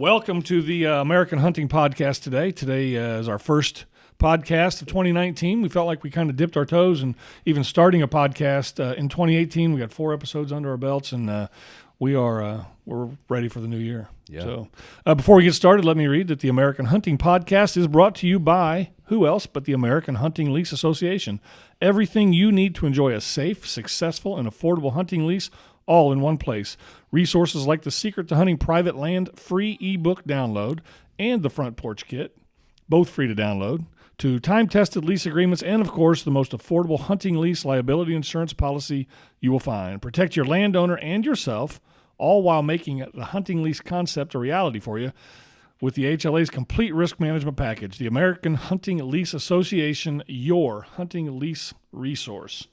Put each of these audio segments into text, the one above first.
Welcome to the American Hunting Podcast today. Today is our first podcast of 2019. We felt like we kind of dipped our toes and even starting a podcast in 2018. We got 4 episodes under our belts, and we're ready for the new year. Yeah. So before we get started, let me read that the American Hunting Podcast is brought to you by who else but the American Hunting Lease Association. Everything you need to enjoy a safe, successful, and affordable hunting lease all in one place. Resources like the Secret to Hunting Private Land free ebook download and the Front Porch Kit, both free to download, to time-tested lease agreements, and, of course, the most affordable hunting lease liability insurance policy you will find. Protect your landowner and yourself, all while making the hunting lease concept a reality for you with the HLA's complete risk management package. The American Hunting Lease Association, your hunting lease resource.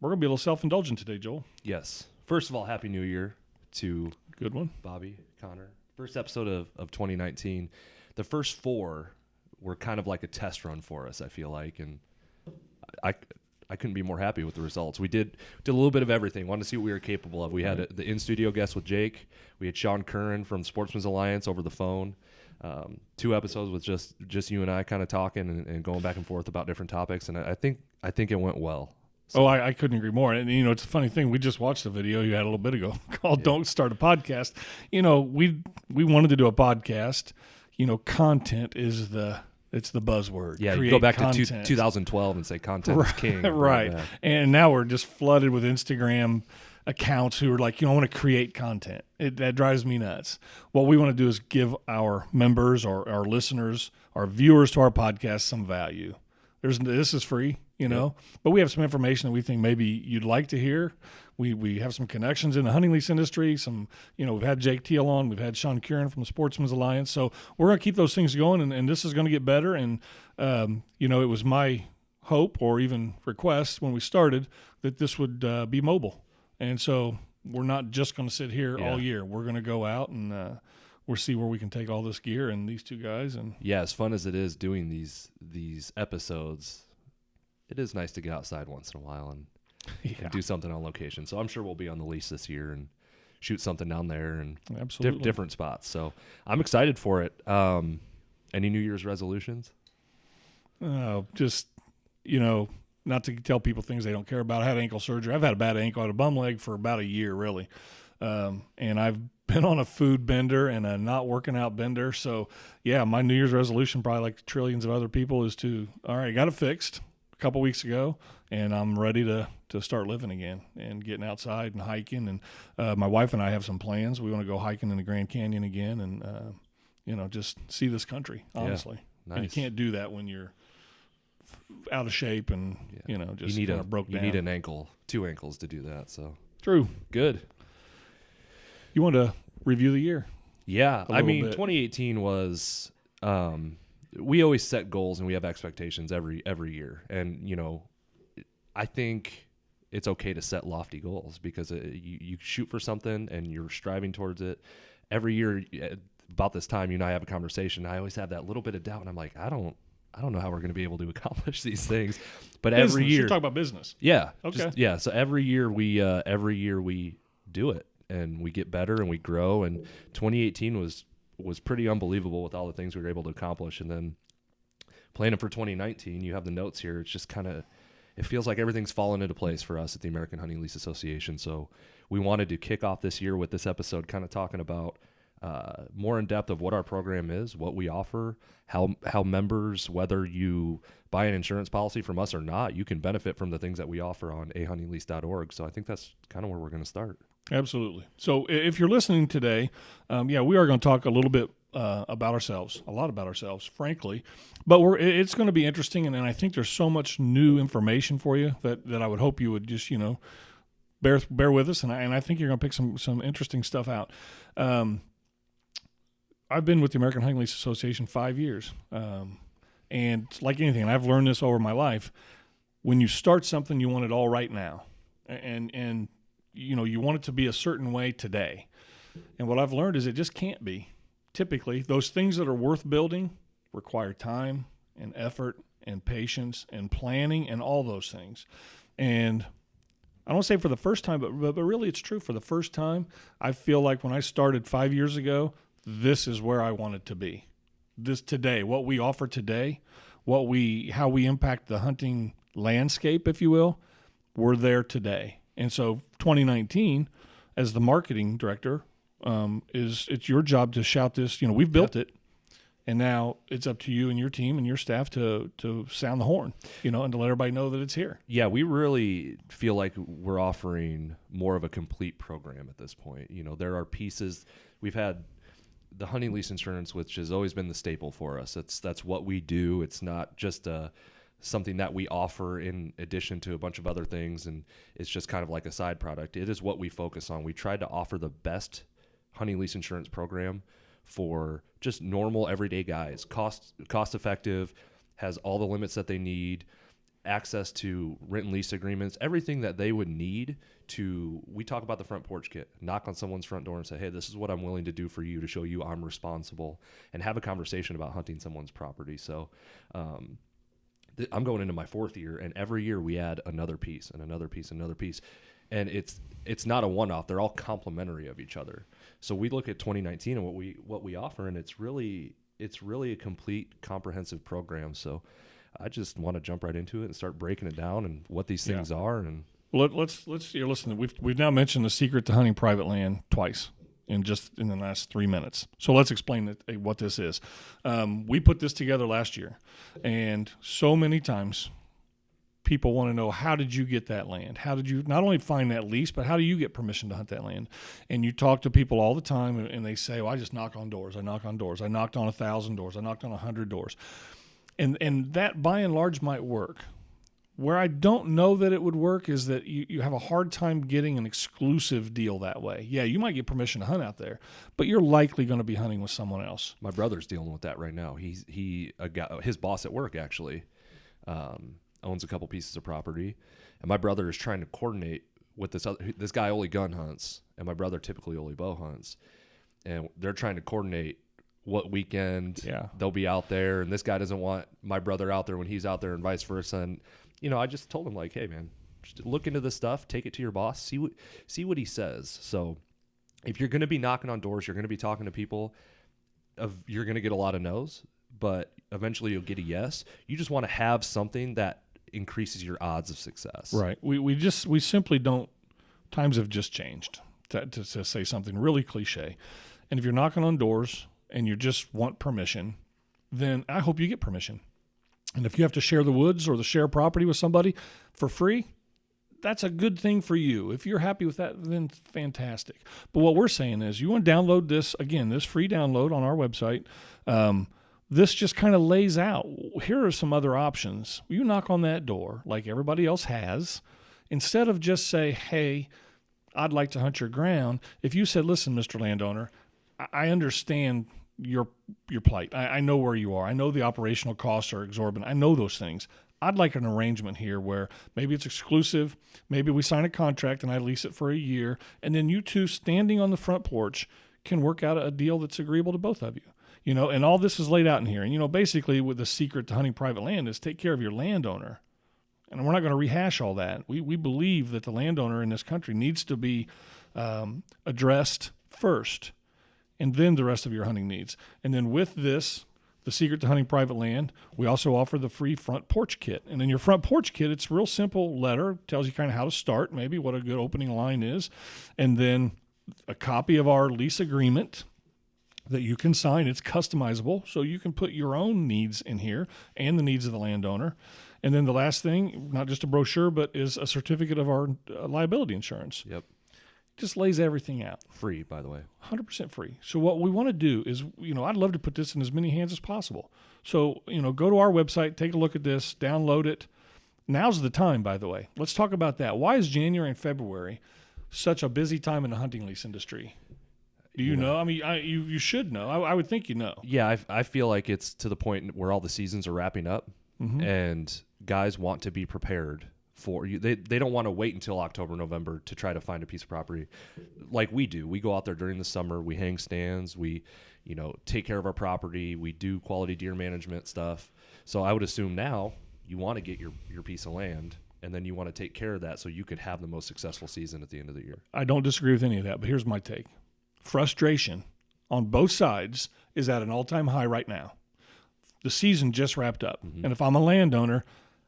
We're going to be a little self-indulgent today, Joel. Yes. First of all, Happy New Year to Good one. Bobby, Connor. First episode of 2019. The first 4 were kind of like a test run for us, I feel like, and I couldn't be more happy with the results. We did a little bit of everything. Wanted to see what we were capable of. We had the in-studio guest with Jake. We had Sean Curran from Sportsman's Alliance over the phone. 2 episodes with just you and I kind of talking and going back and forth about different topics, and I think it went well. So. I couldn't agree more. And, it's a funny thing. We just watched a video you had a little bit ago called Don't Start a Podcast. We wanted to do a podcast. Content is it's the buzzword. Yeah, Create you go back content. to 2012 and say content is king. Right. And now we're just flooded with Instagram accounts who are like, I want to create content. That drives me nuts. What we want to do is give our members or our listeners, our viewers to our podcast some value. This is free, but we have some information that we think maybe you'd like to hear. We have some connections in the hunting lease industry. We've had Jake Teal on. We've had Sean Curran from the Sportsman's Alliance. So we're going to keep those things going, and this is going to get better. And, it was my hope or even request when we started that this would be mobile. And so we're not just going to sit here all year. We're going to go out and we'll see where we can take all this gear and these 2 guys. And yeah, as fun as it is doing these episodes, it is nice to get outside once in a while and do something on location. So I'm sure we'll be on the lease this year and shoot something down there and different spots. So I'm excited for it. Any New Year's resolutions? Not to tell people things they don't care about. I had ankle surgery. I've had a bad ankle. I had a bum leg for about a year, really. And I've been on a food bender and a not working out bender. So, yeah, my New Year's resolution, probably like trillions of other people, is got it fixed a couple weeks ago, and I'm ready to start living again and getting outside and hiking. And my wife and I have some plans. We want to go hiking in the Grand Canyon again and, just see this country, honestly. Yeah, nice. And you can't do that when you're out of shape and, just kind of broke down. You need an ankle, 2 ankles to do that. So True. Good. You want to review the year? Yeah. 2018 was, we always set goals and we have expectations every year. And, I think it's okay to set lofty goals because you shoot for something and you're striving towards it. Every year about this time, you and I have a conversation. I always have that little bit of doubt, and I'm like, I don't know how we're going to be able to accomplish these things. But business. Every year, you talk about business. Yeah. Okay. So every year we do it. And we get better and we grow. And 2018 was pretty unbelievable with all the things we were able to accomplish. And then planning for 2019, you have the notes here. It's just it feels like everything's fallen into place for us at the American Hunting Lease Association. So we wanted to kick off this year with this episode kind of talking about more in depth of what our program is, what we offer, how members, whether you buy an insurance policy from us or not, you can benefit from the things that we offer on ahuntinglease.org. So I think that's kind of where we're going to start. Absolutely. So if you're listening today, we are going to talk a little bit about ourselves, a lot about ourselves, frankly. But it's going to be interesting, and I think there's so much new information for you that I would hope you would just, bear with us, and I think you're going to pick some interesting stuff out. I've been with the American Hunting Lease Association 5 years, and like anything, and I've learned this over my life, when you start something, you want it all right now, and you want it to be a certain way today. And what I've learned is it just can't be. Typically, those things that are worth building require time and effort and patience and planning and all those things. And I don't say for the first time, but really it's true. For the first time, I feel like when I started 5 years ago, this is where I wanted to be. This today, what we offer today, how we impact the hunting landscape, if you will, we're there today. And so 2019, as the marketing director, it's your job to shout this. We've built it, and now it's up to you and your team and your staff to sound the horn, and to let everybody know that it's here. Yeah, we really feel like we're offering more of a complete program at this point. There are pieces. We've had the hunting lease insurance, which has always been the staple for us. That's what we do. It's not just something that we offer in addition to a bunch of other things, and it's just kind of like a side product. It is what we focus on. We tried to offer the best hunting lease insurance program for just normal everyday guys. Cost effective, has all the limits that they need, access to rent and lease agreements, everything that they would need to. We talk about the front porch kit, knock on someone's front door and say, hey, this is what I'm willing to do for you to show you I'm responsible, and have a conversation about hunting someone's property. So I'm going into my 4th year, and every year we add another piece and another piece and another piece. And it's not a one-off. They're all complementary of each other. So we look at 2019 and what we offer, and it's really a complete, comprehensive program. So I just want to jump right into it and start breaking it down and what these things are. And let's listen. We've now mentioned the secret to hunting private land twice in the last 3 minutes. So let's explain what this is. We put this together last year, and so many times people want to know, how did you get that land? How did you not only find that lease, but how do you get permission to hunt that land? And you talk to people all the time, and they say, well, I just knock on doors. I knock on doors. I knocked on 1,000 doors. I knocked on 100 doors. And that by and large might work. Where I don't know that it would work is that you have a hard time getting an exclusive deal that way. Yeah, you might get permission to hunt out there, but you're likely going to be hunting with someone else. My brother's dealing with that right now. His boss at work actually owns a couple pieces of property, and my brother is trying to coordinate with this guy only gun hunts, and my brother typically only bow hunts, and they're trying to coordinate what weekend they'll be out there, and this guy doesn't want my brother out there when he's out there, and vice versa. And I just told him, like, hey man, just look into this stuff, take it to your boss, see what he says. So if you're going to be knocking on doors, you're going to be talking to people, you're going to get a lot of no's, but eventually you'll get a yes. You just want to have something that increases your odds of success. Right. We simply don't. Times have just changed, to say something really cliche. And if you're knocking on doors and you just want permission, then I hope you get permission. And if you have to share the woods or share property with somebody for free, that's a good thing for you. If you're happy with that, then fantastic. But what we're saying is, you want to download this free download on our website. This just kind of lays out, here are some other options. You knock on that door like everybody else has. Instead of just say, hey, I'd like to hunt your ground. If you said, listen, Mr. Landowner, I understand your plight. I know where you are. I know the operational costs are exorbitant. I know those things. I'd like an arrangement here where maybe it's exclusive. Maybe we sign a contract and I lease it for a year. And then you two standing on the front porch can work out a deal that's agreeable to both of you. And all this is laid out in here. And, basically with the secret to hunting private land is take care of your landowner. And we're not going to rehash all that. We believe that the landowner in this country needs to be addressed first, and then the rest of your hunting needs. And then with this, the secret to hunting private land, we also offer the free front porch kit. And in your front porch kit, it's a real simple letter, tells you kind of how to start, maybe what a good opening line is, and then a copy of our lease agreement that you can sign. It's customizable, so you can put your own needs in here and the needs of the landowner. And then the last thing, not just a brochure, but is a certificate of our liability insurance. Yep. Just lays everything out. Free, by the way. 100% free. So what we want to do is, I'd love to put this in as many hands as possible. So, go to our website, take a look at this, download it. Now's the time, by the way. Let's talk about that. Why is January and February such a busy time in the hunting lease industry? Do you know? I mean, you should know. I would think you know. Yeah, I feel like it's to the point where all the seasons are wrapping up, and guys want to be prepared for you. They don't want to wait until October, November to try to find a piece of property like we do. We go out there during the summer. We hang stands. We, take care of our property. We do quality deer management stuff. So I would assume now you want to get your piece of land and then you want to take care of that so you could have the most successful season at the end of the year. I don't disagree with any of that, but here's my take. Frustration on both sides is at an all-time high right now. The season just wrapped up. Mm-hmm. And if I'm a landowner,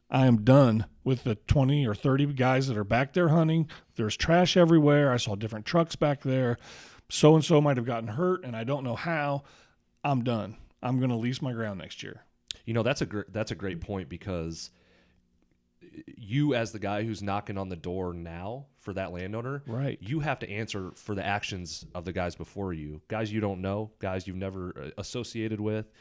I am done with the 20 or 30 guys that are back there hunting. There's trash everywhere. I saw different trucks back there. So-and-so might have gotten hurt, and I don't know how. I'm done. I'm going to lease my ground next year. You know, that's a great point, because you, as the guy who's knocking on the door now for that landowner, right, you have to answer for the actions of the guys before you, guys you don't know, guys you've never associated with,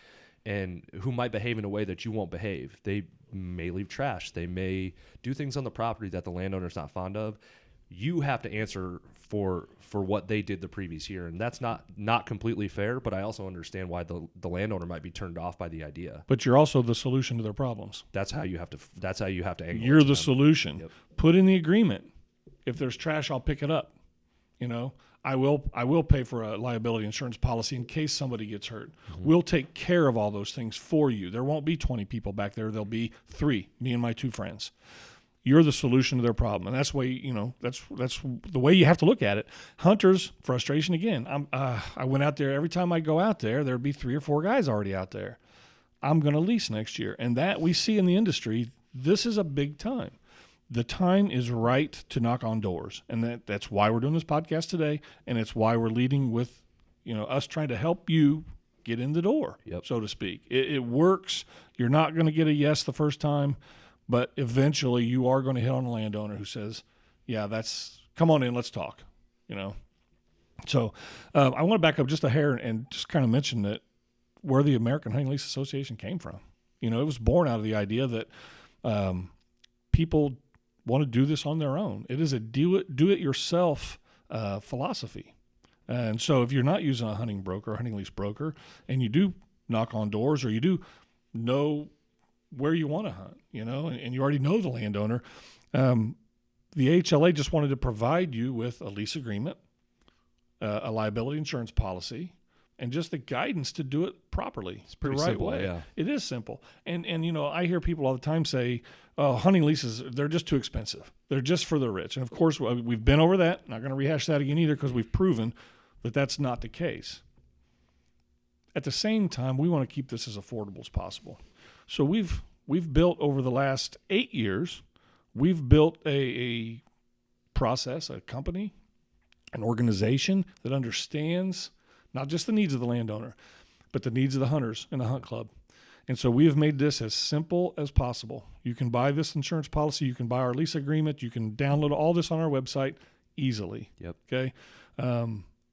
and who might behave in a way that you won't behave. They may leave trash. They may do things on the property that the landowner's not fond of. You have to answer for what they did the previous year, and that's not completely fair. But I also understand why the landowner might be turned off by the idea. But you're also the solution to their problems. That's how you have to angle. You're it the them. solution. Yep. Put in the agreement. If there's trash, I'll pick it up. You know, I will pay for a liability insurance policy in case somebody gets hurt. Mm-hmm. We'll take care of all those things for you. There won't be 20 people back there. There'll be 3, me and my 2 friends. You're the solution to their problem, and that's the way, you know, that's the way you have to look at it. Hunters, frustration again. I went out there. Every time I go out there, there'd be 3 or 4 guys already out there. I'm going to lease next year, and that we see in the industry. This is a big time. The time is right to knock on doors, and that's why we're doing this podcast today, and it's why we're leading with, you know, us trying to help you get in the door, yep, so to speak. It works. You're not going to get a yes the first time. But eventually you are going to hit on a landowner who says, yeah, come on in, let's talk, you know. So I want to back up just a hair and just kind of mention that where the American Hunting Lease Association came from. You know, it was born out of the idea that people want to do this on their own. It is a do-it-yourself philosophy. And so if you're not using a hunting broker, a hunting lease broker, and you do knock on doors, or you do know where you want to hunt, you know, and you already know the landowner, the HLA just wanted to provide you with a lease agreement, a liability insurance policy, and just the guidance to do it properly. It's pretty the right simple, way. yeah. It is simple. And you know, I hear people all the time say, oh, hunting leases, they're just too expensive. They're just for the rich. And of course, we've been over that. Not going to rehash that again either, because we've proven that that's not the case. At the same time, we want to keep this as affordable as possible. So we've built over the last 8 years, we've built a process, a company, an organization that understands not just the needs of the landowner, but the needs of the hunters in the hunt club. And so we have made this as simple as possible. You can buy this insurance policy. You can buy our lease agreement. You can download all this on our website easily. Yep. Okay.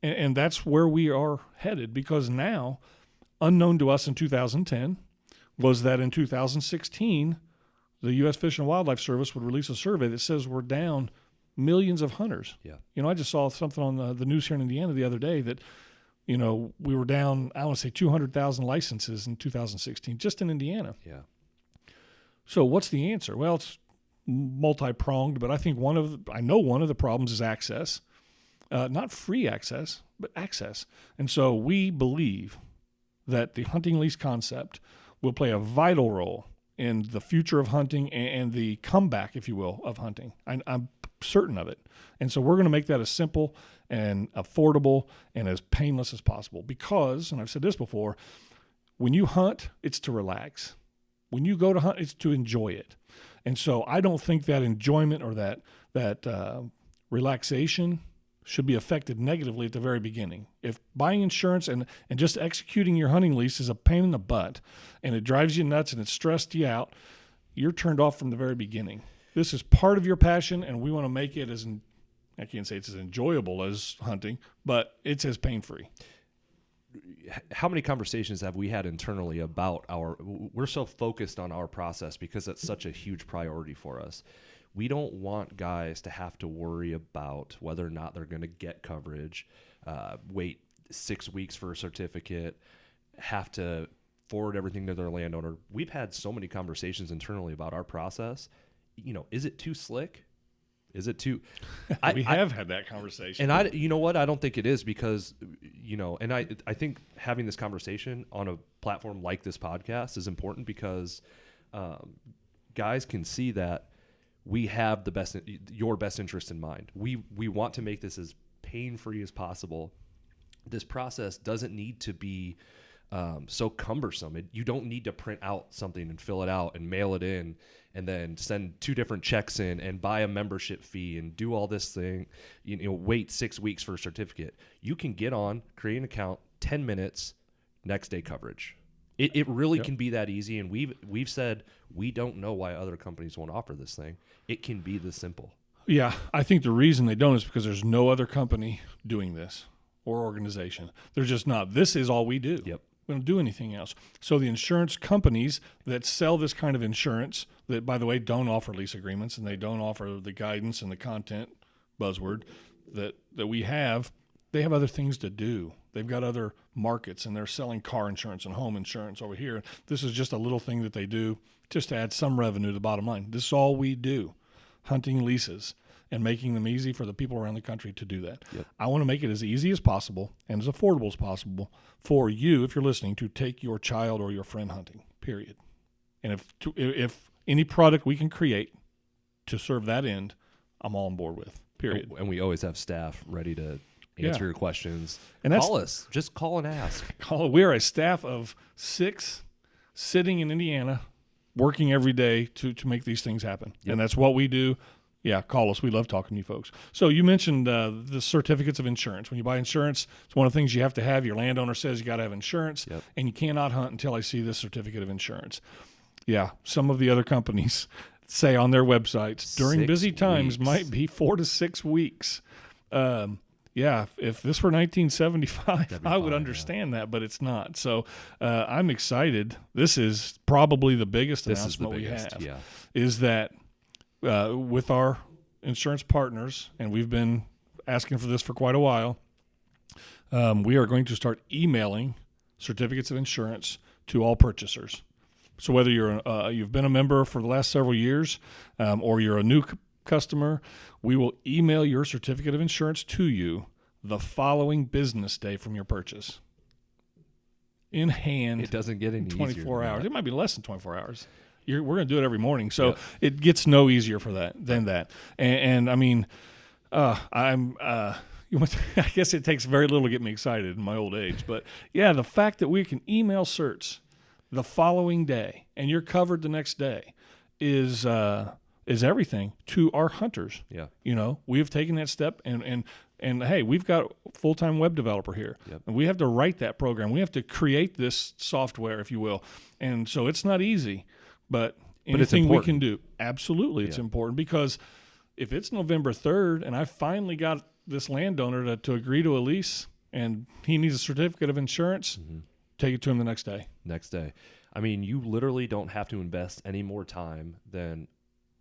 And that's where we are headed, because now, unknown to us in 2010, was that in 2016, the U.S. Fish and Wildlife Service would release a survey that says we're down millions of hunters. Yeah. You know, I just saw something on the news here in Indiana the other day that, you know, we were down, I want to say 200,000 licenses in 2016, just in Indiana. Yeah. So what's the answer? Well, it's multi-pronged, but I think one of the problems is access. Not free access, but access. And so we believe that the hunting lease concept will play a vital role in the future of hunting and the comeback, if you will, of hunting. I'm certain of it. And so we're going to make that as simple and affordable and as painless as possible, because, and I've said this before, when you hunt, it's to relax. When you go to hunt, it's to enjoy it. And so I don't think that enjoyment or that relaxation should be affected negatively at the very beginning. If buying insurance and just executing your hunting lease is a pain in the butt and it drives you nuts and it stressed you out, you're turned off from the very beginning. This is part of your passion, and we want to make it as, I can't say it's as enjoyable as hunting, but it's as pain-free. How many conversations have we had internally about we're so focused on our process because it's such a huge priority for us. We don't want guys to have to worry about whether or not they're going to get coverage, wait 6 weeks for a certificate, have to forward everything to their landowner. We've had so many conversations internally about our process. You know, is it too slick? Is it too? We have had that conversation. And you know what? I don't think it is, because, you know, and I think having this conversation on a platform like this podcast is important, because guys can see that we have your best interest in mind. We want to make this as pain-free as possible. This process doesn't need to be so cumbersome. You don't need to print out something and fill it out and mail it in and then send 2 different checks in and buy a membership fee and do all this thing, wait 6 weeks for a certificate. You can get on, create an account, 10 minutes, next day coverage. It really can be that easy. And we've said we don't know why other companies won't offer this thing. It can be this simple. Yeah, I think the reason they don't is because there's no other company doing this or organization. There's just not. This is all we do. Yep. We don't do anything else. So the insurance companies that sell this kind of insurance, that, by the way, don't offer lease agreements and they don't offer the guidance and the content buzzword that we have, they have other things to do. They've got other markets, and they're selling car insurance and home insurance over here. This is just a little thing that they do just to add some revenue to the bottom line. This is all we do, hunting leases and making them easy for the people around the country to do that. Yep. I want to make it as easy as possible and as affordable as possible for you, if you're listening, to take your child or your friend hunting, period. And if any product we can create to serve that end, I'm all on board with, period. And we always have staff ready to answer your questions. And call us. Just call and ask. We're a staff of 6 sitting in Indiana, working every day to make these things happen. Yep. And that's what we do. Yeah, call us. We love talking to you folks. So you mentioned the certificates of insurance. When you buy insurance, it's one of the things you have to have. Your landowner says you got to have insurance, Yep. and you cannot hunt until I see this certificate of insurance. Yeah, some of the other companies say on their websites during 6 busy times weeks. might be 4 to 6 weeks. Yeah, if this were 1975, I would understand that, but it's not. So I'm excited. This is probably the biggest announcement we have. Yeah. Is that with our insurance partners, and we've been asking for this for quite a while, we are going to start emailing certificates of insurance to all purchasers. So whether you've been a member for the last several years or you're a new customer, we will email your certificate of insurance to you the following business day from your purchase. In hand. It doesn't get any 24 easier hours. It might be less than 24 hours. We're going to do it every morning. So Yep. it gets no easier for that than that. And I mean, I guess it takes very little to get me excited in my old age. But yeah, the fact that we can email certs the following day and you're covered the next day is everything to our hunters. Yeah. We've taken that step and hey, we've got a full-time web developer here. Yep. And we have to write that program. We have to create this software, if you will. And so it's not easy, but anything we can do, absolutely it's important, because if it's November 3rd and I finally got this landowner to agree to a lease and he needs a certificate of insurance, take it to him the next day. Next day. I mean, you literally don't have to invest any more time than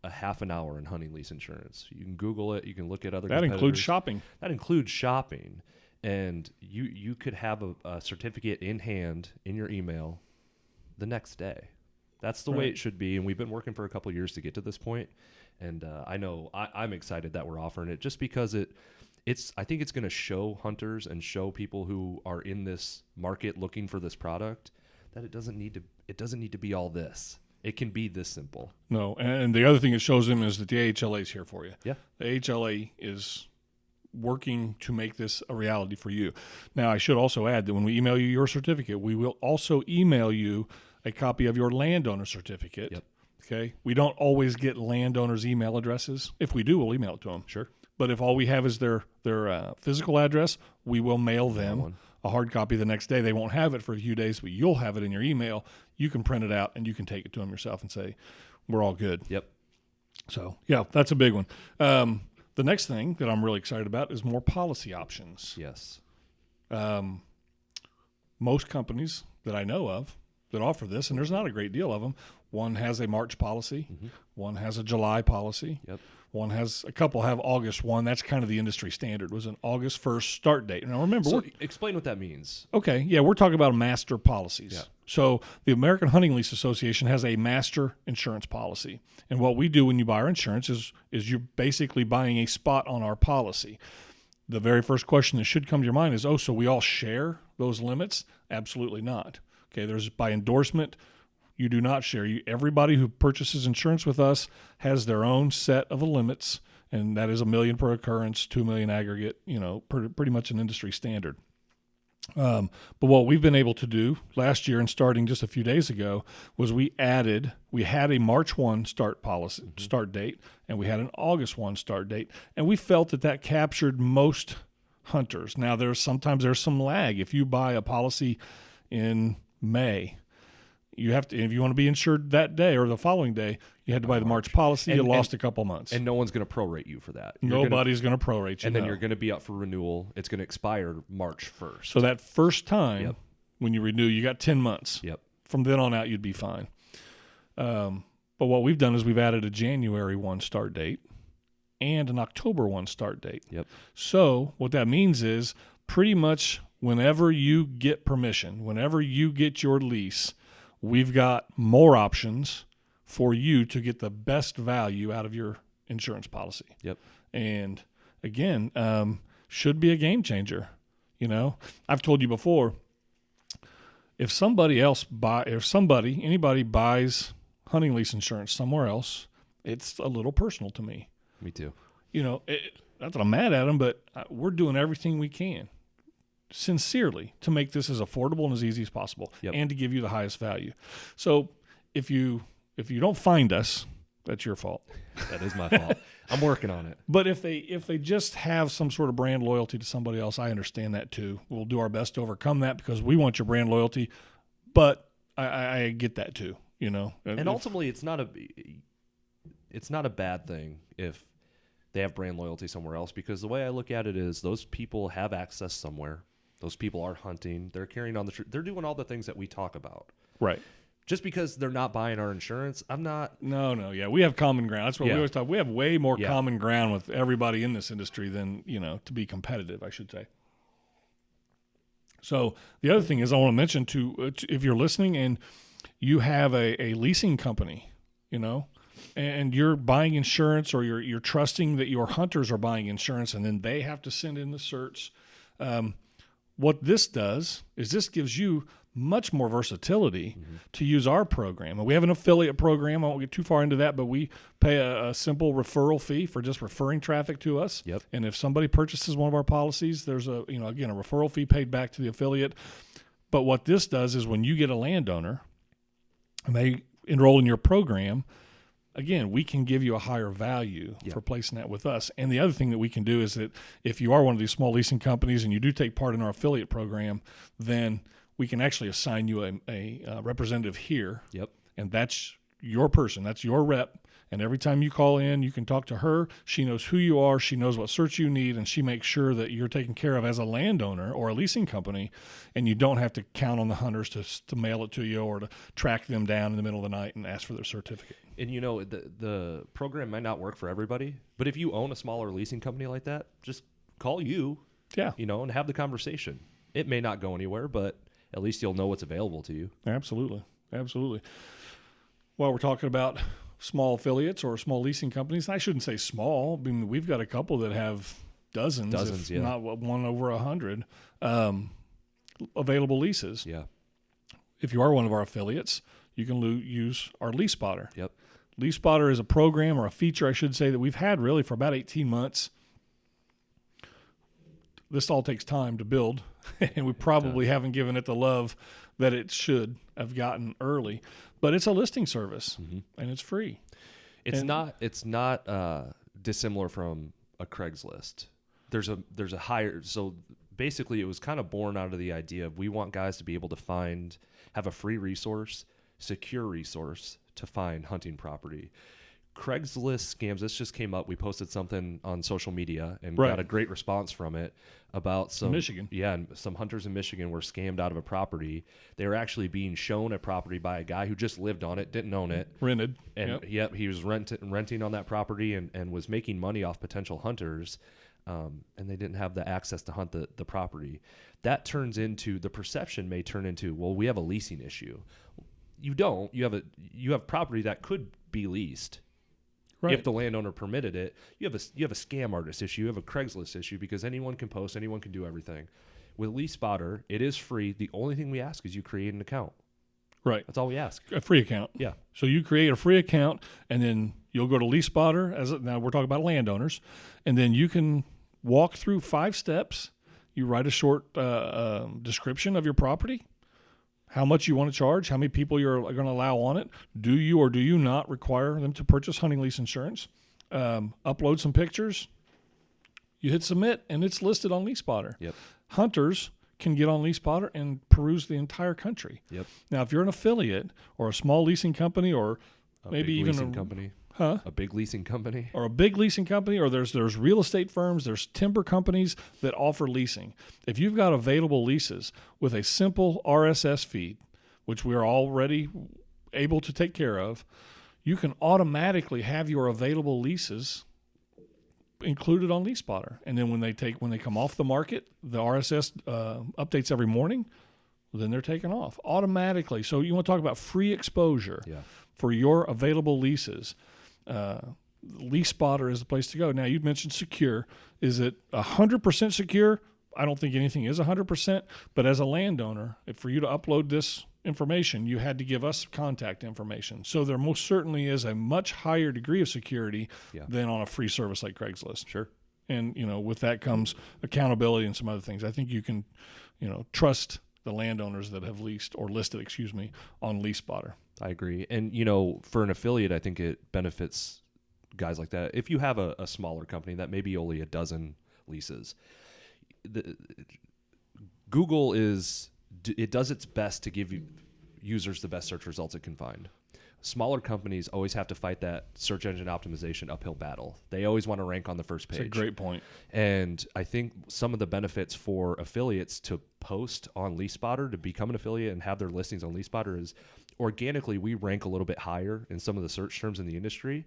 a half an hour in hunting lease insurance. You can Google it. You can look at other That includes shopping. That includes shopping. And you could have a certificate in hand in your email the next day. That's the way it should be. And we've been working for a couple of years to get to this point. And I know I'm excited that we're offering it, just because I think it's going to show hunters and show people who are in this market looking for this product that it doesn't need to be all this. It can be this simple. No, and the other thing it shows them is that the AHLA is here for you. Yeah. The AHLA is working to make this a reality for you. Now, I should also add that when we email you your certificate, we will also email you a copy of your landowner certificate. Yep. Okay? We don't always get landowners' email addresses. If we do, we'll email it to them. Sure. But if all we have is their physical address, we will mail them one. a hard copy the next day. They won't have it for a few days, but you'll have it in your email. You can print it out, and you can take it to them yourself and say, we're all good. Yep. So, yeah, that's a big one. The next thing that I'm really excited about is more policy options. Yes. Most companies that I know of that offer this, and there's not a great deal of them, one has a March policy, one has a July policy, Yep. a couple have August 1. That's kind of the industry standard, was an August 1st start date. Now, remember, So explain what that means. okay, yeah, we're talking about master policies. Yeah. So the American Hunting Lease Association has a master insurance policy. And what we do when you buy our insurance is you're basically buying a spot on our policy. The very first question that should come to your mind is, so we all share those limits? Absolutely not. Okay, there's by endorsement, You do not share. Everybody who purchases insurance with us has their own set of limits, and that is $1 million per occurrence, $2 million aggregate. Pretty much an industry standard. But what we've been able to do last year and starting just a few days ago was we had a March 1 start date, and we had an August 1 start date, and we felt that captured most hunters. Now there's some lag. If you buy a policy in May, you have to, if you want to be insured that day or the following day, you had to buy the March policy. You lost a couple months. And no one's going to prorate you for that. Nobody's going to prorate you. And then you're going to be up for renewal. It's going to expire March 1st. So that first time when you renew, you got 10 months. Yep. From then on out, you'd be fine. But what we've done is we've added a January 1 start date and an October 1 start date. Yep. So what that means is pretty much whenever you get permission, whenever you get your lease, we've got more options for you to get the best value out of your insurance policy. Yep. And again, should be a game changer. I've told you before, if anybody buys hunting lease insurance somewhere else, it's a little personal to me. Me too. Not that I'm mad at them, but we're doing everything we can sincerely to make this as affordable and as easy as possible, and to give you the highest value. So if you don't find us, that's your fault. That is my fault. I'm working on it. But if they just have some sort of brand loyalty to somebody else, I understand that too. We'll do our best to overcome that because we want your brand loyalty. But I get that too. And ultimately, it's not a bad thing if they have brand loyalty somewhere else, because the way I look at it is those people have access somewhere. Those people are hunting. They're carrying on they're doing all the things that we talk about. Right. Just because they're not buying our insurance, I'm not. No. Yeah, we have common ground. That's what we always talk. We have way more common ground with everybody in this industry than, to be competitive, I should say. So the other thing is I want to mention to if you're listening and you have a leasing company, and you're buying insurance, or you're trusting that your hunters are buying insurance, and then they have to send in the certs. What this does is this gives you much more versatility to use our program. And we have an affiliate program. I won't get too far into that, but we pay a simple referral fee for just referring traffic to us. Yep. And if somebody purchases one of our policies, there's a referral fee paid back to the affiliate. But what this does is when you get a landowner and they enroll in your program, again, we can give you a higher value for placing that with us. And the other thing that we can do is that if you are one of these small leasing companies and you do take part in our affiliate program, then we can actually assign you a representative here. Yep. And that's your person. That's your rep. And every time you call in, you can talk to her. She knows who you are. She knows what certs you need, and she makes sure that you're taken care of as a landowner or a leasing company, and you don't have to count on the hunters to mail it to you or to track them down in the middle of the night and ask for their certificate. And the program might not work for everybody, but if you own a smaller leasing company like that, just call you, and have the conversation. It may not go anywhere, but at least you'll know what's available to you. Absolutely. While we're talking about small affiliates or small leasing companies, I shouldn't say small. I mean, we've got a couple that have dozens, if not one over 100 available leases. Yeah. If you are one of our affiliates, you can use our Lease Spotter. Yep. Lease Spotter is a program, or a feature, I should say, that we've had really for about 18 months. This all takes time to build, and we probably haven't given it the love that it should have gotten early. But it's a listing service, and it's free. It's not dissimilar from a Craigslist. There's a higher. So basically, it was kind of born out of the idea of we want guys to be able to have a free resource, secure resource to find hunting property. Craigslist scams, this just came up. We posted something on social media and got a great response from it about some Michigan. Yeah, and some hunters in Michigan were scammed out of a property. They were actually being shown a property by a guy who just lived on it, didn't own it. Rented. And he was renting on that property and was making money off potential hunters. And they didn't have the access to hunt the property. That turns into, the perception may turn into, well, we have a leasing issue. You don't. You have property that could be leased. Right. If the landowner permitted it. You have a scam artist issue. You have a Craigslist issue, because anyone can post, anyone can do everything. With Lease Spotter, it is free. The only thing we ask is you create an account. Right. That's all we ask. A free account. Yeah. So you create a free account, and then you'll go to LeaseSpotter. Now we're talking about landowners, and then you can walk through 5 steps. You write a short description of your property, how much you want to charge, how many people you're going to allow on it. Do you or do you not require them to purchase hunting lease insurance? Upload some pictures. You hit submit, and it's listed on LeaseSpotter. Yep. Hunters can get on LeaseSpotter and peruse the entire country. Yep. Now, if you're an affiliate or a small leasing company or maybe big even leasing company. A big leasing company. Or a big leasing company, or there's real estate firms, there's timber companies that offer leasing. If you've got available leases with a simple RSS feed, which we are already able to take care of, you can automatically have your available leases included on LeaseSpotter. And then when they come off the market, the RSS updates every morning, then they're taken off automatically. So you want to talk about free exposure for your available leases. LeaseSpotter is the place to go. Now, you mentioned secure. Is it 100% secure? I don't think anything is 100%, but as a landowner, for you to upload this information, you had to give us contact information. So there most certainly is a much higher degree of security than on a free service like Craigslist. Sure. And, with that comes accountability and some other things. I think you can, trust the landowners that have leased or listed, on LeaseSpotter. I agree. And, for an affiliate, I think it benefits guys like that. If you have a smaller company that maybe only a dozen leases, Google it does its best to give users the best search results it can find. Smaller companies always have to fight that search engine optimization uphill battle. They always want to rank on the first page. That's a great point. And I think some of the benefits for affiliates to post on LeaseSpotter, to become an affiliate and have their listings on LeaseSpotter, is organically we rank a little bit higher in some of the search terms in the industry.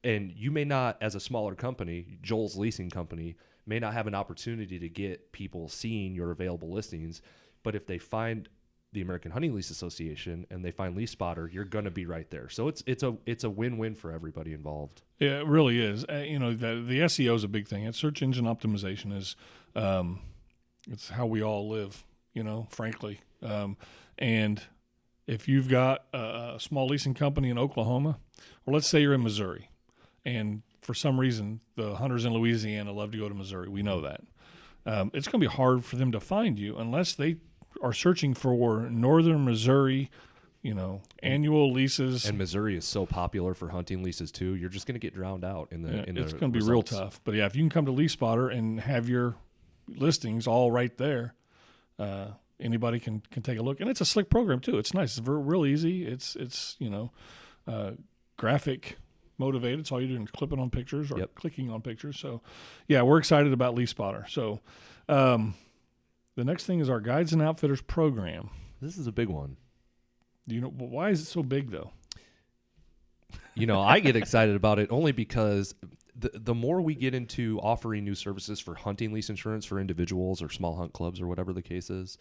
And you may not, as a smaller company, Joel's leasing company, may not have an opportunity to get people seeing your available listings. But if they find the American Hunting Lease Association and they find LeaseSpotter, you're going to be right there. So it's a win-win for everybody involved. Yeah, it really is. The SEO is a big thing. And search engine optimization is it's how we all live, frankly. And if you've got a small leasing company in Oklahoma, or let's say you're in Missouri, and for some reason the hunters in Louisiana love to go to Missouri, we know that. It's going to be hard for them to find you unless they are searching for northern Missouri, annual leases. And Missouri is so popular for hunting leases too. You're just going to get drowned out in the it's going to be real tough. But if you can come to LeaseSpotter and have your listings all right there, anybody can take a look. And it's a slick program too. It's nice. It's real easy. It's graphic motivated. It's all you're doing is clipping on pictures or clicking on pictures. So we're excited about LeaseSpotter. So the next thing is our Guides and Outfitters program. This is a big one. Why is it so big though? I get excited about it only because the more we get into offering new services for hunting lease insurance for individuals or small hunt clubs or whatever the case is,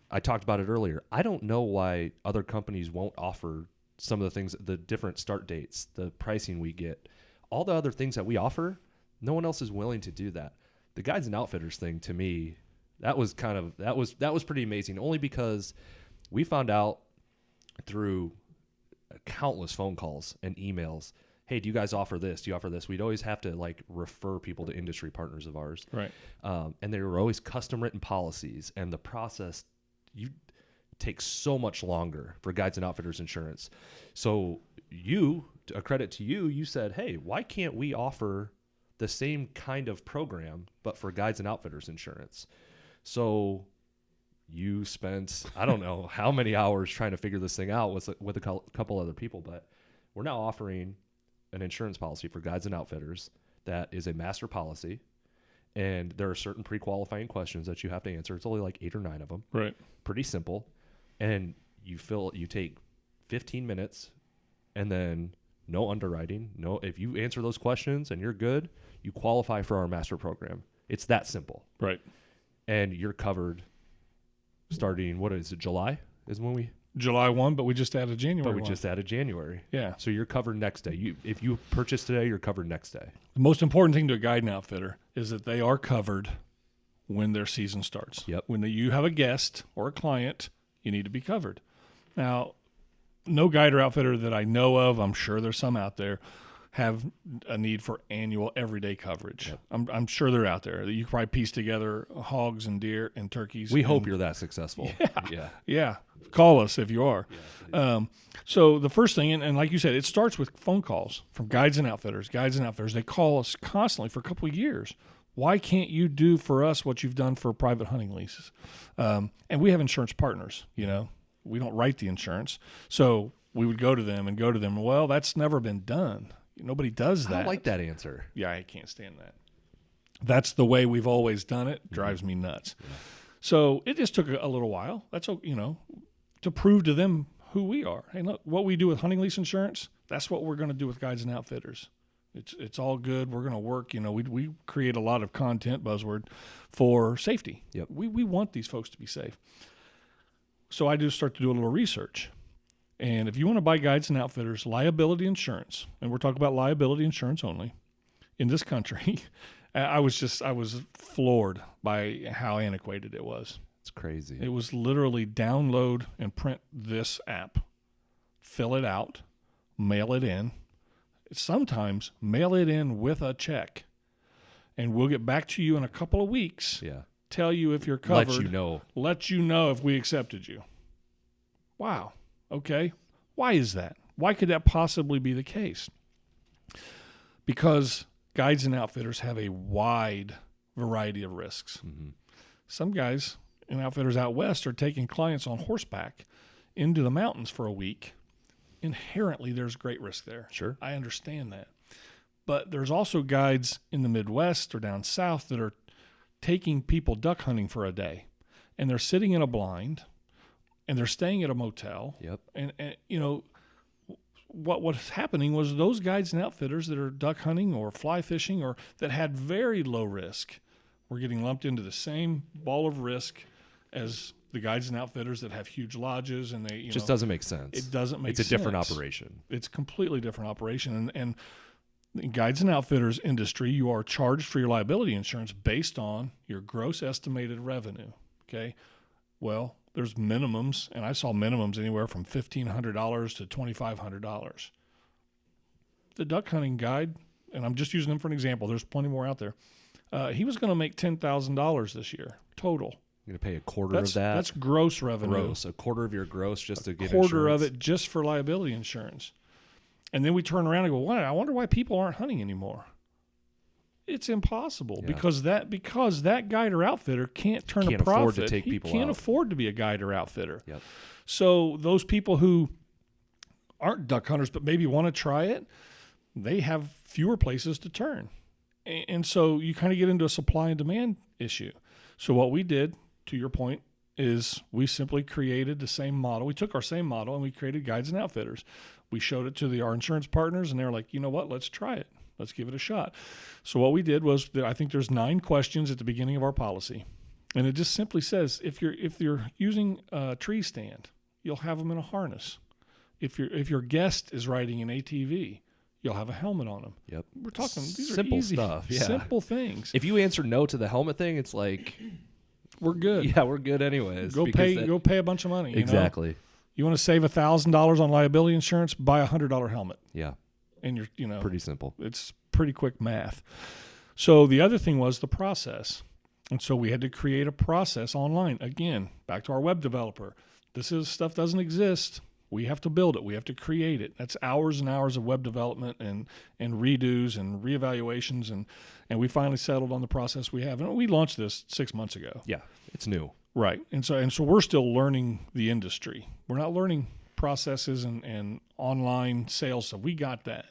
I talked about it earlier. I don't know why other companies won't offer some of the things, the different start dates, the pricing we get, all the other things that we offer. No one else is willing to do that. The Guides and Outfitters thing, to me, that was pretty amazing, only because we found out through countless phone calls and emails, hey, do you guys offer this? Do you offer this? We'd always have to refer people to industry partners of ours. Right. And there were always custom written policies, and the process takes so much longer for Guides and Outfitters insurance. So a credit to you, you said, hey, why can't we offer the same kind of program, but for Guides and Outfitters insurance? So you spent, I don't know how many hours trying to figure this thing out with a couple other people, but we're now offering an insurance policy for Guides and Outfitters that is a master policy. And there are certain pre-qualifying questions that you have to answer. It's only 8 or 9 of them. Right. Pretty simple. And you take 15 minutes and then no underwriting. No, if you answer those questions and you're good, you qualify for our master program. It's that simple. Right. And you're covered starting, what is it, July is when we? July 1, but we just added January. But we just added January. Yeah. So you're covered next day. If you purchase today, you're covered next day. The most important thing to a guide and outfitter is that they are covered when their season starts. Yep. When you have a guest or a client, you need to be covered. Now, no guide or outfitter that I know of, I'm sure there's some out there, have a need for annual everyday coverage. Yep. I'm sure they're out there. You can probably piece together hogs and deer and turkeys. We hope you're that successful. Yeah. Call us if you are. Yeah, so the first thing, and like you said, it starts with phone calls from guides and outfitters. They call us constantly for a couple of years. Why can't you do for us what you've done for private hunting leases? And we have insurance partners, we don't write the insurance. So we would go to them. Well, that's never been done. Nobody does that. I don't like that answer. Yeah, I can't stand that. That's the way we've always done it. Drives me nuts. Yeah. So it just took a little while. That's, to prove to them who we are. Hey, look, what we do with hunting lease insurance, that's what we're going to do with guides and outfitters. It's all good. We're going to work. We create a lot of content, buzzword, for safety. Yep. We want these folks to be safe. So I do start to do a little research. And if you want to buy guides and outfitters, liability insurance, and we're talking about liability insurance only in this country, I was floored by how antiquated it was. It's crazy. It was literally download and print this app, fill it out, mail it in. Sometimes mail it in with a check, and we'll get back to you in a couple of weeks. Yeah. Tell you if you're covered. Let you know if we accepted you. Wow. Okay. Why is that? Why could that possibly be the case? Because guides and outfitters have a wide variety of risks. Mm-hmm. Some guys and outfitters out west are taking clients on horseback into the mountains for a week. Inherently, there's great risk there. Sure. I understand that. But there's also guides in the Midwest or down south that are taking people duck hunting for a day, and they're sitting in a blind, and they're staying at a motel. Yep. And what was happening was those guides and outfitters that are duck hunting or fly fishing or that had very low risk were getting lumped into the same ball of risk as the guides and outfitters that have huge lodges, and they just doesn't make sense. It doesn't make sense. It's a different operation. It's a completely different operation. And the guides and outfitters industry, you are charged for your liability insurance based on your gross estimated revenue. Okay. Well, there's minimums, and I saw minimums anywhere from $1,500 to $2,500. The duck hunting guide, and I'm just using him for an example, there's plenty more out there. He was going to make $10,000 this year total. You're going to pay a quarter of that? That's gross revenue. Gross. A quarter of your gross just to get insurance. A quarter insurance. of it just for liability insurance. And then we turn around and go, I wonder why people aren't hunting anymore. It's impossible because that guide or outfitter can't a profit. Afford to take people He can't out. afford to be a guide or outfitter. Yep. So those people who aren't duck hunters but maybe want to try it, they have fewer places to turn. And so you kind of get into a supply and demand issue. So what we did, to your point, is we simply created the same model. We took our same model and we created guides and outfitters. We showed it to our insurance partners, and they were like, you know what, let's try it. Let's give it a shot. So what we did was, I think there's 9 questions at the beginning of our policy. And it just simply says, if you're using a tree stand, you'll have them in a harness. If your guest is riding an ATV, you'll have a helmet on them. Yep. We're talking, these simple are easy stuff. Yeah. Simple things. If you answer no to the helmet thing, it's like, we're good. Yeah, we're good anyways. Go pay a bunch of money. Exactly. You want to save $1,000 on liability insurance? Buy a $100 helmet. Yeah. And you're pretty simple. It's pretty quick math. So the other thing was the process. And so we had to create a process online. Again, back to our web developer. This stuff doesn't exist. We have to build it. We have to create it. That's hours and hours of web development and redos and reevaluations. And we finally settled on the process we have. And we launched this 6 months ago. Yeah, it's new. Right. And so we're still learning the industry. We're not learning processes and online sales stuff. We got that.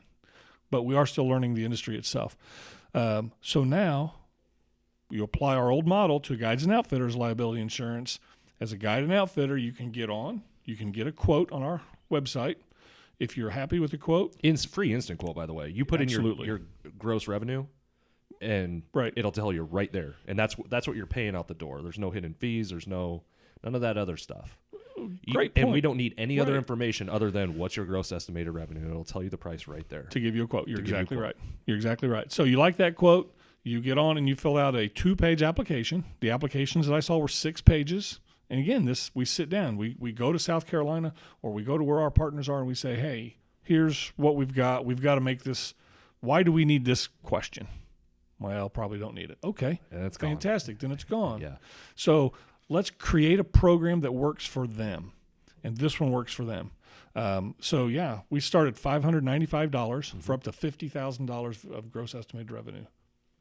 But we are still learning the industry itself. So now you apply our old model to guides and outfitters liability insurance. As a guide and outfitter, you can get a quote on our website. If you're happy with the quote. Free instant quote, by the way. You put in your gross revenue, and it'll tell you right there. And that's what you're paying out the door. There's no hidden fees. There's none of that other stuff. Great point. And we don't need any other information other than what's your gross estimated revenue. It'll tell you the price right there. To give you a quote. You're exactly right. You're exactly right. So you like that quote, you get on and you fill out a 2-page application. The applications that I saw were 6 pages, And again, we sit down, we go to South Carolina or we go to where our partners are and we say, hey, here's what we've got. We've got to make this. Why do we need this question? Well, probably don't need it. Okay. And it's fantastic. Then it's gone. Yeah. So let's create a program that works for them. And this one works for them. So yeah, we started $595 for up to $50,000 of gross estimated revenue.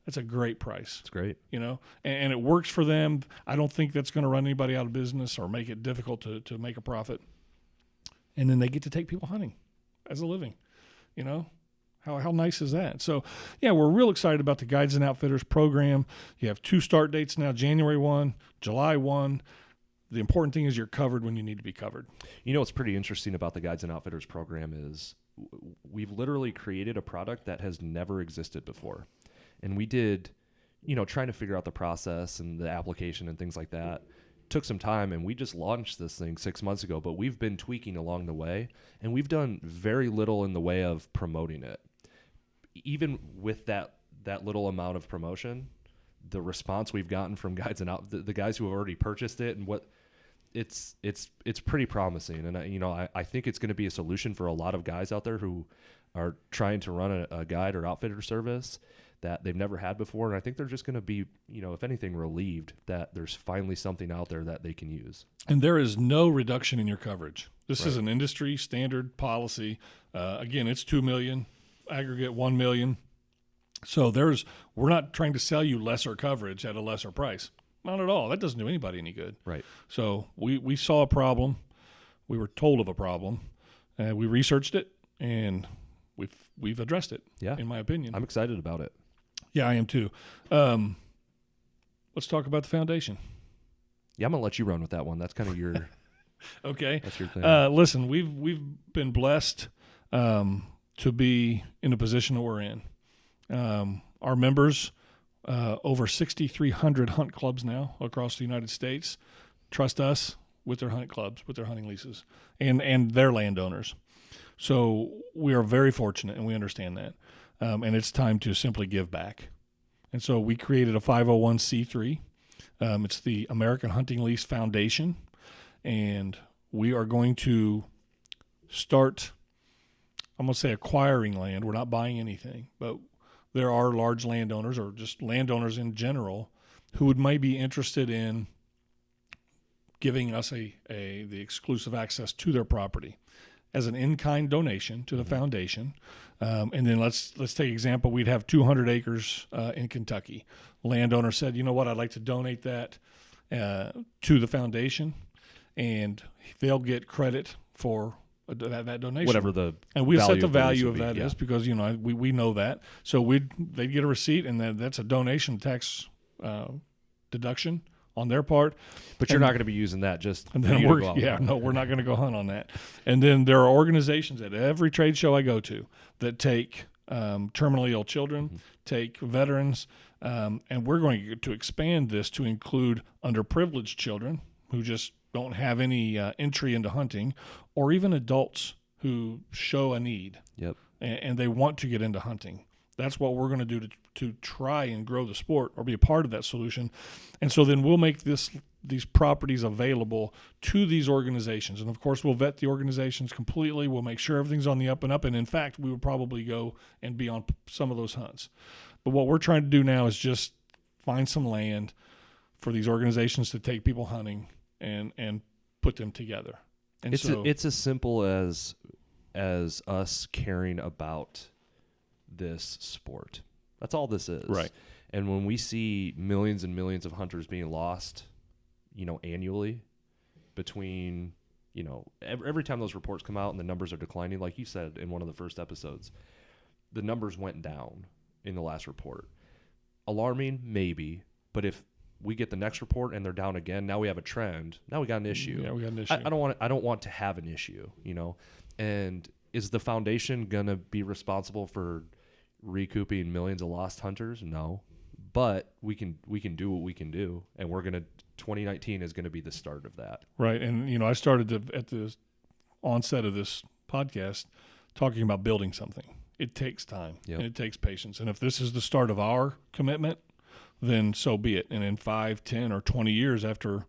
That's a great price. It's great. You know, and it works for them. I don't think that's going to run anybody out of business or make it difficult to make a profit. And then they get to take people hunting as a living. You know, how nice is that? So yeah, we're real excited about the Guides and Outfitters program. You have 2 start dates now, January 1, July 1. The important thing is you're covered when you need to be covered. You know what's pretty interesting about the Guides and Outfitters program is we've literally created a product that has never existed before. And we did, you know, trying to figure out the process and the application and things like that. Took some time, and we just launched this thing 6 months ago, but we've been tweaking along the way, and we've done very little in the way of promoting it. Even with that little amount of promotion, the response we've gotten from guides and the guys who have already purchased it and what it's pretty promising. And I think it's going to be a solution for a lot of guys out there who are trying to run a guide or outfitter service that they've never had before. And I think they're just going to be, you know, if anything, relieved that there's finally something out there that they can use. And there is no reduction in your coverage. This Right. is an industry standard policy. Again, it's $2 million, aggregate $1 million. So we're not trying to sell you lesser coverage at a lesser price. Not at all. That doesn't do anybody any good. Right. So we saw a problem. We were told of a problem. We researched it, and we've addressed it. Yeah. In my opinion, I'm excited about it. Yeah, I am too. Let's talk about the foundation. Yeah, I'm going to let you run with that one. That's kind of your Okay. That's your thing. Listen, we've been blessed to be in a position that we're in. Our members, over 6,300 hunt clubs now across the United States, trust us with their hunt clubs, with their hunting leases, and their landowners. So we are very fortunate, and we understand that. And it's time to simply give back. And so we created a 501c3. It's the American Hunting Lease Foundation. And we are going to start, I'm going to say, acquiring land. We're not buying anything, but there are large landowners or just landowners in general who would might be interested in giving us the exclusive access to their property as an in-kind donation to the foundation. And then let's take example. We'd have 200 acres in Kentucky. Landowner said, you know what, I'd like to donate that to the foundation, and they'll get credit for that donation. Whatever the and we set the value of that that is because, you know, we know that. So they'd get a receipt, and that's a donation tax deduction on their part. But you're not going to be using that just And for then you to go out. we're not going to go hunt on that. And then there are organizations at every trade show I go to that take terminally ill children, take veterans, and we're going to expand this to include underprivileged children who just don't have any entry into hunting, or even adults who show a need. Yep. And they want to get into hunting. That's what we're going to do to try and grow the sport or be a part of that solution. And so then we'll make these properties available to these organizations. And, of course, we'll vet the organizations completely. We'll make sure everything's on the up and up. And, in fact, we would probably go and be on some of those hunts. But what we're trying to do now is just find some land for these organizations to take people hunting and put them together. And it's as simple as us caring about this sport. That's all this is. Right. And when we see millions and millions of hunters being lost, you know, annually between, you know, every time those reports come out and the numbers are declining, like you said in one of the first episodes, the numbers went down in the last report. Alarming, maybe, but if we get the next report and they're down again, now we have a trend. Now we got an issue. Yeah, we got an issue. I don't want to have an issue, you know. And is the foundation gonna be responsible for recouping millions of lost hunters? No, but we can do what we can do, and 2019 is gonna be the start of that. Right. And, you know, I started at the onset of this podcast talking about building something. It takes time. Yep. And it takes patience. And if this is the start of our commitment, then so be it. And in 5, 10, or 20 years after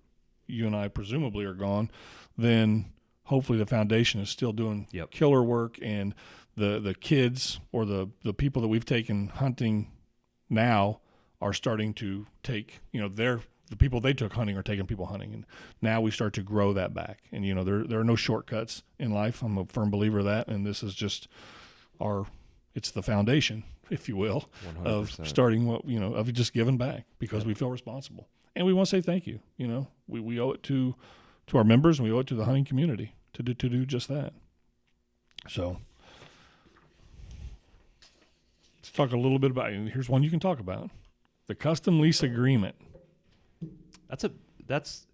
you and I presumably are gone, then hopefully the foundation is still doing Yep. killer work, and the kids or the people that we've taken hunting now are starting to take, the people they took hunting are taking people hunting, and now we start to grow that back. And there are no shortcuts in life. I'm a firm believer of that, and this is just it's the foundation, if you will, 100%. of starting of just giving back because we feel responsible, and we want to say thank you. We owe it to our members, and we owe it to the hunting community to do just that. So let's talk a little bit about. Here's one you can talk about: the custom lease agreement. That's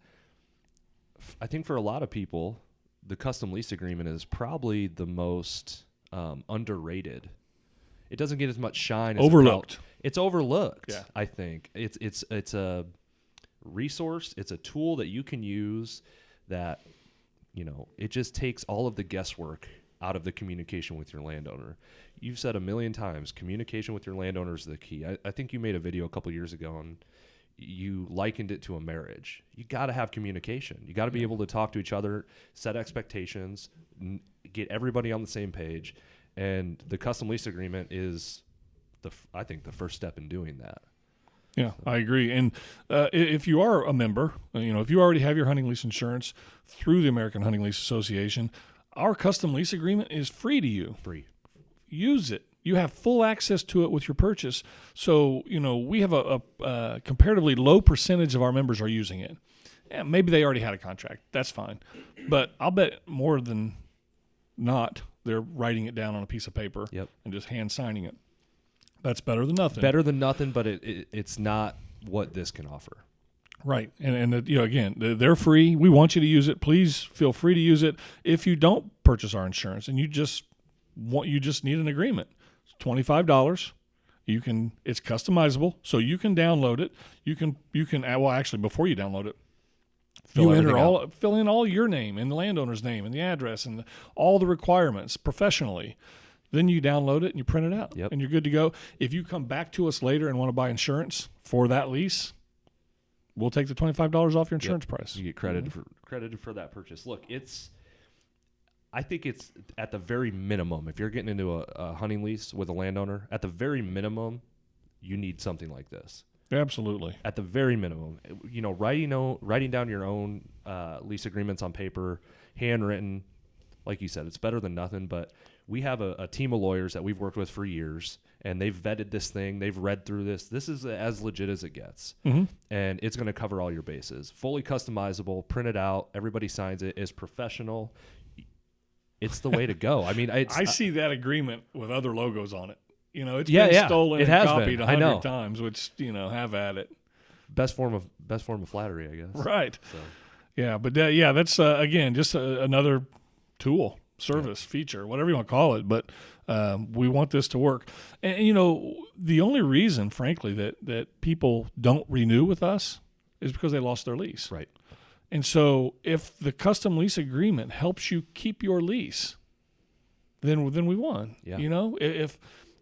I think for a lot of people, the custom lease agreement is probably the most underrated. It doesn't get as much shine. Overlooked. It's overlooked. Yeah. I think it's a resource. It's a tool that you can use that, it just takes all of the guesswork out of the communication with your landowner. You've said a million times, communication with your landowner is the key. I think you made a video a couple years ago and you likened it to a marriage. You got to have communication. You got to be able to talk to each other, set expectations, get everybody on the same page. And the custom lease agreement is, I think, the first step in doing that. Yeah, I agree. And if you are a member, if you already have your hunting lease insurance through the American Hunting Lease Association, our custom lease agreement is free to you. Free. Use it. You have full access to it with your purchase. So, we have a comparatively low percentage of our members are using it. Yeah, maybe they already had a contract. That's fine. But I'll bet more than not they're writing it down on a piece of paper and just hand signing it. That's better than nothing. Better than nothing, but it's not what this can offer. Right. And again, they're free. We want you to use it. Please feel free to use it. If you don't purchase our insurance and you just need an agreement, it's $25. It's customizable, so you can download it. You can actually, before you download it, fill in all your name and the landowner's name and the address and all the requirements professionally. Then you download it and you print it out, and you're good to go. If you come back to us later and want to buy insurance for that lease, we'll take the $25 off your insurance price. You get credited for that purchase. Look, I think it's at the very minimum. If you're getting into a hunting lease with a landowner, at the very minimum, you need something like this. Absolutely. At the very minimum, writing down your own lease agreements on paper, handwritten, like you said, it's better than nothing. But we have a team of lawyers that we've worked with for years, and they've vetted this thing. They've read through this. This is as legit as it gets, and it's going to cover all your bases. Fully customizable, printed out. Everybody signs it. It's professional. It's the way to go. I mean, I see that agreement with other logos on it. It's been stolen and copied 100 times, which, have at it. Best form of flattery, I guess. Right. So. Yeah, but that's again just another tool, service, feature, whatever you want to call it. But we want this to work. And the only reason, frankly, that people don't renew with us is because they lost their lease. Right. And so if the custom lease agreement helps you keep your lease, then we won. Yeah.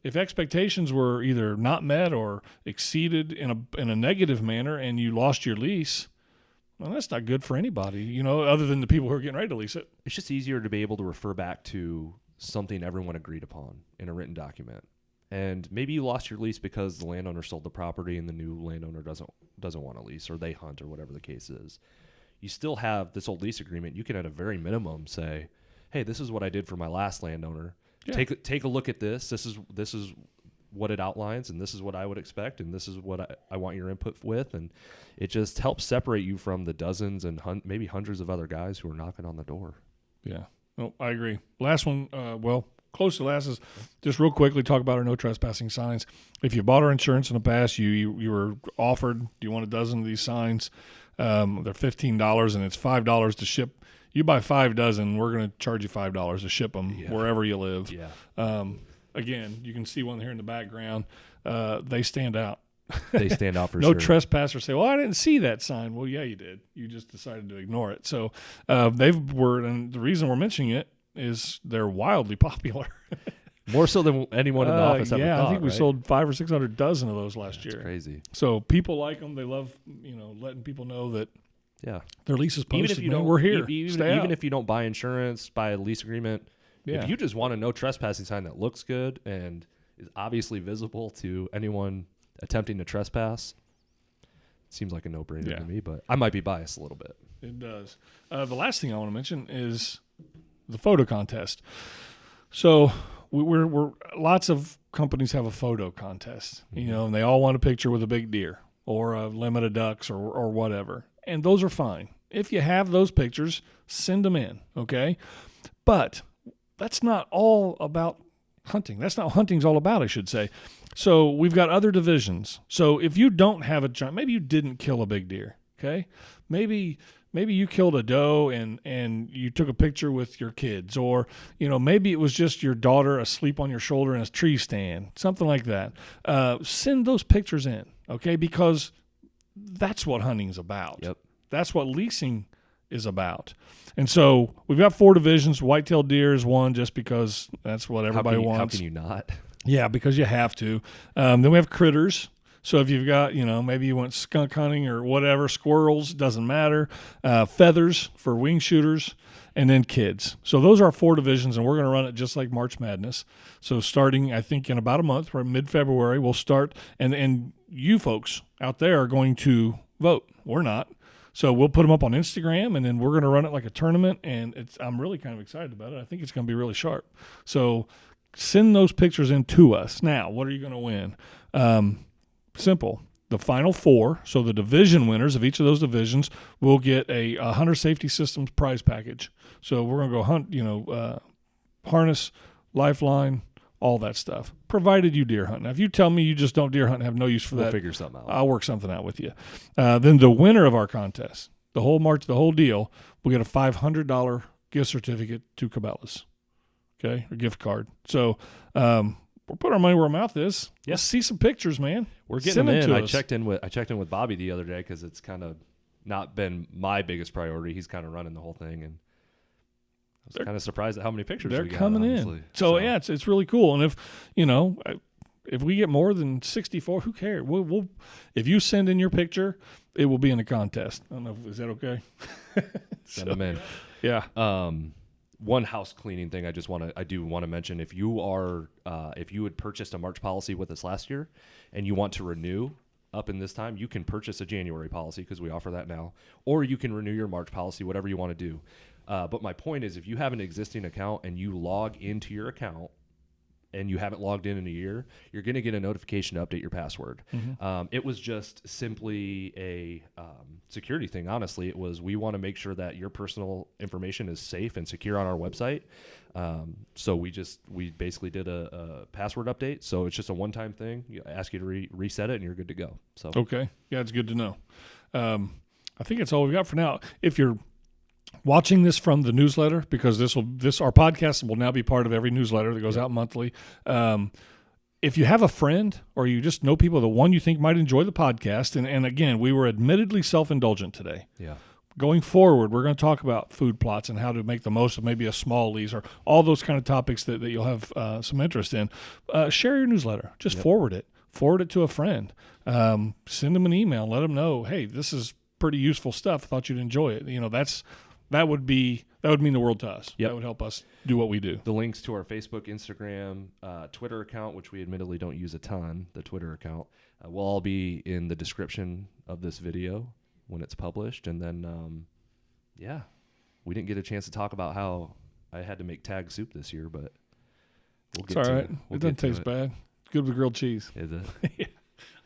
If expectations were either not met or exceeded in a negative manner and you lost your lease, well, that's not good for anybody, other than the people who are getting ready to lease it. It's just easier to be able to refer back to something everyone agreed upon in a written document. And maybe you lost your lease because the landowner sold the property and the new landowner doesn't want a lease, or they hunt, or whatever the case is. You still have this old lease agreement. You can at a very minimum say, hey, this is what I did for my last landowner. Yeah. Take a look at this. This is what it outlines, and this is what I would expect, and this is what I want your input with. And it just helps separate you from the dozens and maybe hundreds of other guys who are knocking on the door. Yeah. No, I agree. Last one, close to last is just real quickly talk about our no trespassing signs. If you bought our insurance in the past, you were offered, do you want a dozen of these signs? They're $15 and it's $5 to ship. You buy 5 dozen, we're going to charge you $5 to ship them wherever you live. Yeah. Again, you can see one here in the background. They stand out. They stand out for no sure. No trespassers say, well, I didn't see that sign. Well, yeah, you did. You just decided to ignore it. So and the reason we're mentioning it is they're wildly popular. More so than anyone in the office ever thought, I think we sold 500 or 600 dozen of those last year. That's crazy. So people like them. They love, letting people know that Yeah. Their lease is posted. Even if you man. don't, We're here. even if you don't buy insurance, buy a lease agreement, Yeah. if you just want a no trespassing sign that looks good and is obviously visible to anyone attempting to trespass, it seems like a no-brainer to me, but I might be biased a little bit. It does. The last thing I want to mention is the photo contest. So we're lots of companies have a photo contest, and they all want a picture with a big deer or a limit of ducks or whatever. And those are fine. If you have those pictures, send them in, okay? But that's not all about hunting. That's not what hunting's all about, I should say. So we've got other divisions. So if you don't have a giant, maybe you didn't kill a big deer, okay? Maybe you killed a doe and you took a picture with your kids, or maybe it was just your daughter asleep on your shoulder in a tree stand, something like that. Send those pictures in, okay? Because that's what hunting's about. Yep. That's what leasing is about. And so we've got 4 divisions. Whitetail deer is one, just because that's what everybody wants. How can you not? Yeah, because you have to. Then we have critters. So if you've got, maybe you want skunk hunting or whatever, squirrels, doesn't matter. Feathers for wing shooters, and then kids. So those are our 4 divisions, and we're going to run it just like March Madness. So starting, I think, in about a month, right, mid-February, we'll start. And you folks out there are going to vote. We're not. So we'll put them up on Instagram, and then we're going to run it like a tournament, and I'm really kind of excited about it. I think it's going to be really sharp. So send those pictures in to us. Now, what are you going to win? Simple. The final 4, so the division winners of each of those divisions will get a Hunter Safety Systems prize package. So we're going to go hunt, harness, lifeline, all that stuff, provided you deer hunt. Now, if you tell me you just don't deer hunt and have no use for that, We'll figure something out. I'll work something out with you. Then the winner of our contest, the whole deal, will get a $500 gift certificate to Cabela's, okay, or gift card. So we'll put our money where our mouth is. Yeah. Let's see some pictures, man. We're getting them in. I us. checked in with Bobby the other day because it's kind of not been my biggest priority. He's kind of running the whole thing, and I was kind of surprised at how many pictures they're we got, coming honestly. in. So yeah, it's really cool. And if we get more than 64, who cares? We'll if you send in your picture, it will be in the contest. I don't know. Is that okay? Send them in. Yeah. One house cleaning thing I do want to mention, if you had purchased a March policy with us last year and you want to renew up in this time, you can purchase a January policy because we offer that now, or you can renew your March policy, whatever you want to do. But my point is, if you have an existing account and you log into your account and you haven't logged in a year, you're going to get a notification to update your password. Mm-hmm. It was just simply a security thing, honestly. It was, we want to make sure that your personal information is safe and secure on our website. So we basically did a password update. So it's just a one-time thing. You ask you to reset it, and you're good to go. So okay. Yeah, it's good to know. I think that's all we've got for now. If you're watching this from the newsletter, because our podcast will now be part of every newsletter that goes out monthly. If you have a friend or you just know people, the one you think might enjoy the podcast, and again, we were admittedly self-indulgent today. Yeah. Going forward, we're going to talk about food plots and how to make the most of maybe a small lease or all those kind of topics that you'll have some interest in. Share your newsletter. Just forward it. Forward it to a friend. Send them an email. Let them know, hey, this is pretty useful stuff. Thought you'd enjoy it. That would mean the world to us. Yep. That would help us do what we do. The links to our Facebook, Instagram, Twitter account, which we admittedly don't use a ton, the Twitter account, will all be in the description of this video when it's published. And then, we didn't get a chance to talk about how I had to make tag soup this year, but we'll get to it. It's all right. It doesn't taste bad. It's good with grilled cheese. Is it?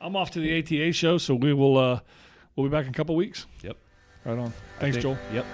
I'm off to the ATA show, so we'll be back in a couple weeks. Yep. Right on. Thanks, Joel. Yep.